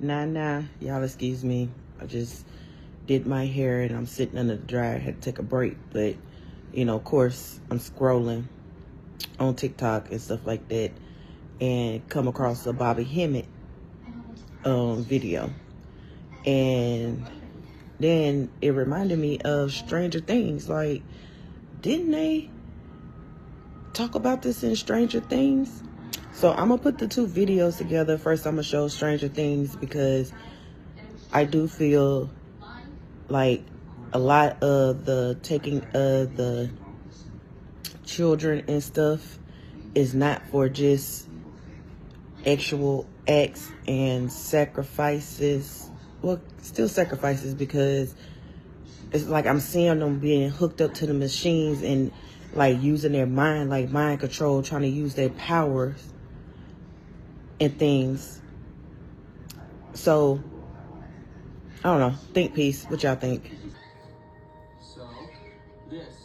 Nah, y'all excuse me. I just did my hair and I'm sitting under the dryer. I had to take a break, but you know, of course, I'm scrolling on TikTok and stuff like that and come across a Bobby Hemmett video. And then it reminded me of Stranger Things. Like, didn't they talk about this in Stranger Things? So I'm gonna put the two videos together. First, I'm gonna show Stranger Things because I do feel like a lot of the taking of the children and stuff is not for just actual acts and sacrifices. Well, still sacrifices, because it's like I'm seeing them being hooked up to the machines and like using their mind, like mind control, trying to use their powers and things. So I don't know. Think piece. What y'all think? So this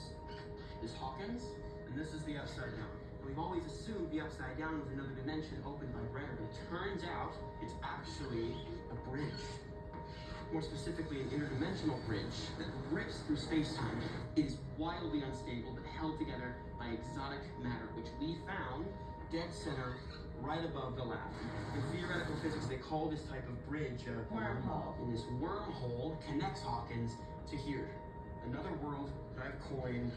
is Hawkins, and this is the Upside Down. We've always assumed the Upside Down was another dimension opened by Brenner, but it turns out it's actually a bridge. More specifically, an interdimensional bridge that rips through space-time. It is wildly unstable, but held together by exotic matter, which we found dead center right above the lab. In theoretical physics, they call this type of bridge a wormhole. And this wormhole connects Hawkins to here, another world that I've coined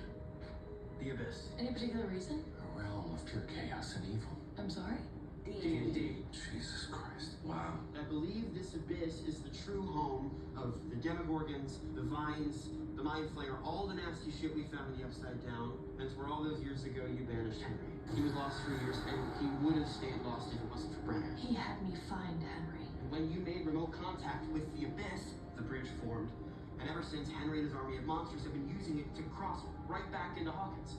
the Abyss. Any particular reason? A realm of pure chaos and evil. I'm sorry? D&D. Jesus Christ. Wow. I believe this abyss is the true home of the Demogorgons, the Vines, the Mind Flayer, all the nasty shit we found in the Upside Down. That's where all those years ago you banished Henry. He was lost for years, and he would have stayed lost if it wasn't for Brenner. He had me find Henry. And when you made remote contact with the abyss, the bridge formed. And ever since, Henry and his army of monsters have been using it to cross right back into Hawkins.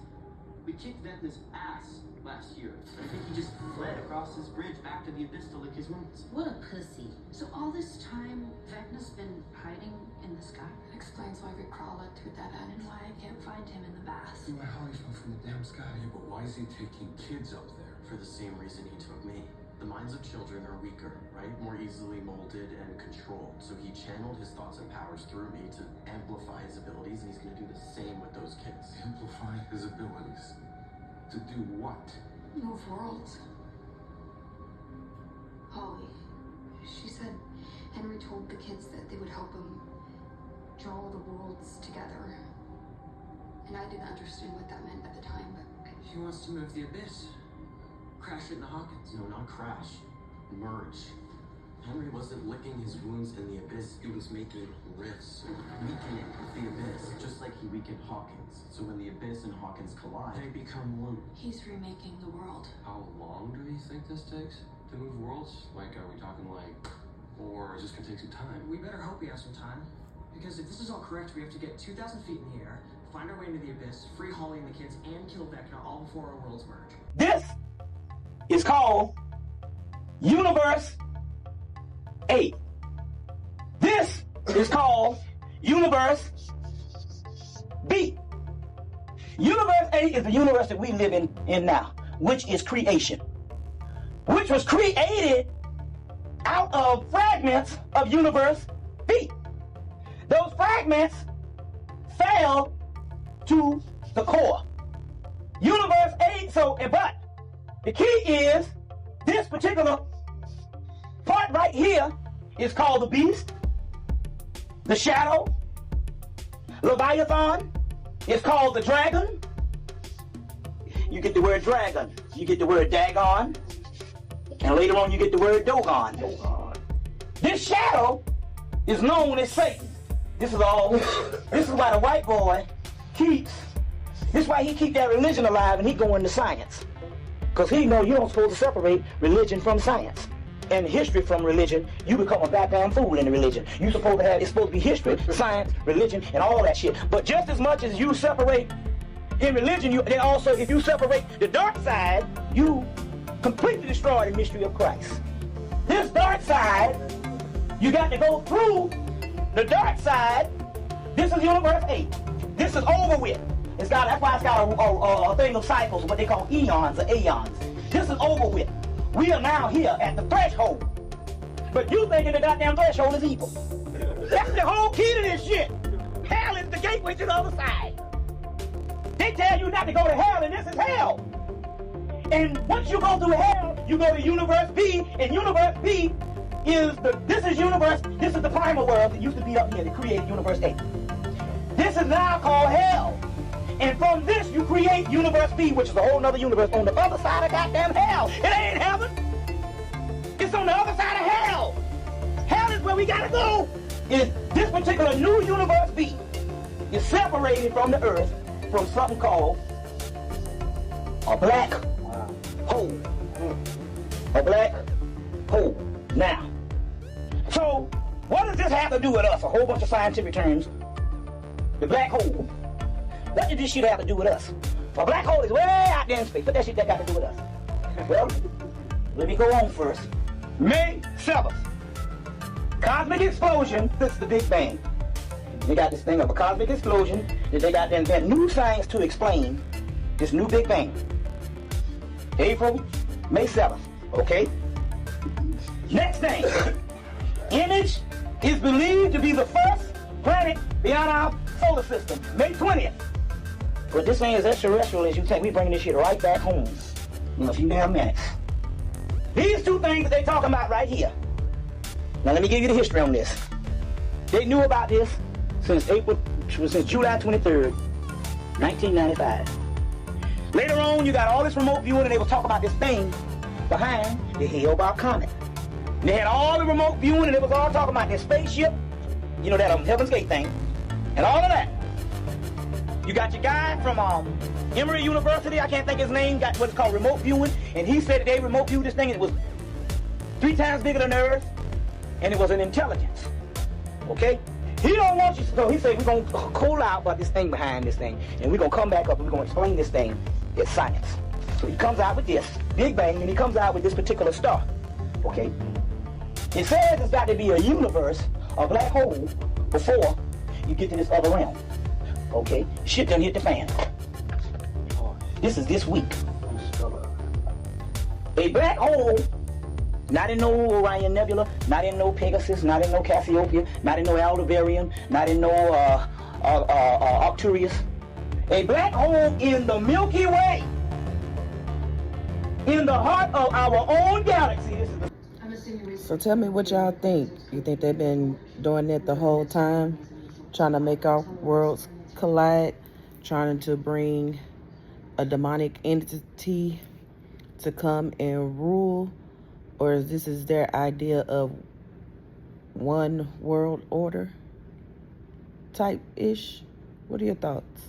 We kicked Vecna's ass last year. I think he just fled across this bridge back to the abyss to lick his wounds. What a pussy. So all this time, Vecna's been hiding in the sky? That explains why we crawled through that end and why I can't find him in the bath. My Holly fell from the damn sky. Yeah, but why is he taking kids up there? For the same reason he took me. The minds of children are weaker, right? More easily molded and controlled. So he channeled his thoughts and powers through me to amplify his abilities, and he's going to do the same with those kids. Amplify his abilities? To do what? Move worlds. Holly, she said Henry told the kids that they would help him draw the worlds together. And I didn't understand what that meant at the time, but... He wants to move the abyss. Crash it into Hawkins. No, not crash. Merge. Henry wasn't licking his wounds in the abyss, he was making rifts, weakening the abyss, just like he weakened Hawkins. So when the abyss and Hawkins collide, they become one. He's remaking the world. How long do you think this takes to move worlds? Like, are we talking like, or is this gonna take some time? We better hope we have some time. Because if this is all correct, we have to get 2,000 feet in the air, find our way into the abyss, free Holly and the kids, and kill Vecna all before our worlds merge. This is called Universe 8. This is called Universe B. Universe 8 is the universe that we live in now, which is creation, which was created out of fragments of Universe B. Those fragments fell to the core. Universe 8, but the key is this particular part right here is called the beast, the shadow, Leviathan. It's called the dragon. You get the word dragon. You get the word dagon. And later on you get the word dogon. This shadow is known as Satan. This is why the white boy this is why he keep that religion alive and he go into science. Because he know you don't supposed to separate religion from science. And history from religion, you become a goddamn fool in the religion. It's supposed to be history, science, religion, and all that shit. But just as much as you separate in religion, then also if you separate the dark side, you completely destroy the mystery of Christ. This dark side, you got to go through the dark side. This is Universe 8. This is over with. That's why it's got a thing of cycles, what they call eons or aeons. This is over with. We are now here at the threshold But you thinking the goddamn threshold is evil. That's the whole key to this shit. Hell is the gateway to the other side. They tell you not to go to hell, and this is hell. And once you go through hell, you go to universe B, and universe B is this is the primal world that used to be up here that created universe A. This is now called hell. And from this, you create universe B, which is a whole nother universe on the other side of goddamn hell. It ain't heaven. It's on the other side of hell. Hell is where we gotta go. Is this particular new universe B is separated from the earth from something called a black hole. A black hole. Now, so what does this have to do with us? A whole bunch of scientific terms. The black hole. What does this shit have to do with us? A black hole is way out there in space. What that shit that got to do with us? Well, let me go on first. May 7th. Cosmic explosion. This is the Big Bang. They got this thing of a cosmic explosion that they got to invent new science to explain this new Big Bang. May 7th. Okay? Next thing. Image is believed to be the first planet beyond our solar system. May 20th. But this ain't as extraterrestrial as you think. We bringing this shit right back home in a few damn minutes. These two things that they talking about right here. Now let me give you the history on this. They knew about this since July 23rd, 1995. Later on, you got all this remote viewing, and they will talk about this thing behind the Hale-Bopp comet. And they had all the remote viewing, and it was all talking about this spaceship, you know, that Heaven's Gate thing, and all of that. You got your guy from Emory University, I can't think his name, got what's called remote viewing, and he said that they remote viewed this thing, and it was 3 times bigger than the Earth, and it was an intelligence. Okay? He don't want you to go. He said, we're going to call out about this thing behind this thing, and we're going to come back up and we're going to explain this thing as science. So he comes out with this Big Bang, and he comes out with this particular star. Okay? It says it's got to be a universe, a black hole, before you get to this other realm. Okay? Shit done hit the fan. This is this week. A black hole, not in no Orion Nebula, not in no Pegasus, not in no Cassiopeia, not in no Aldebaran, not in no Arcturus. A black hole in the Milky Way, in the heart of our own galaxy. So tell me what y'all think. You think they've been doing that the whole time? Trying to make our worlds collide? Trying to bring a demonic entity to come and rule? Or is this their idea of one world order type-ish? What are your thoughts?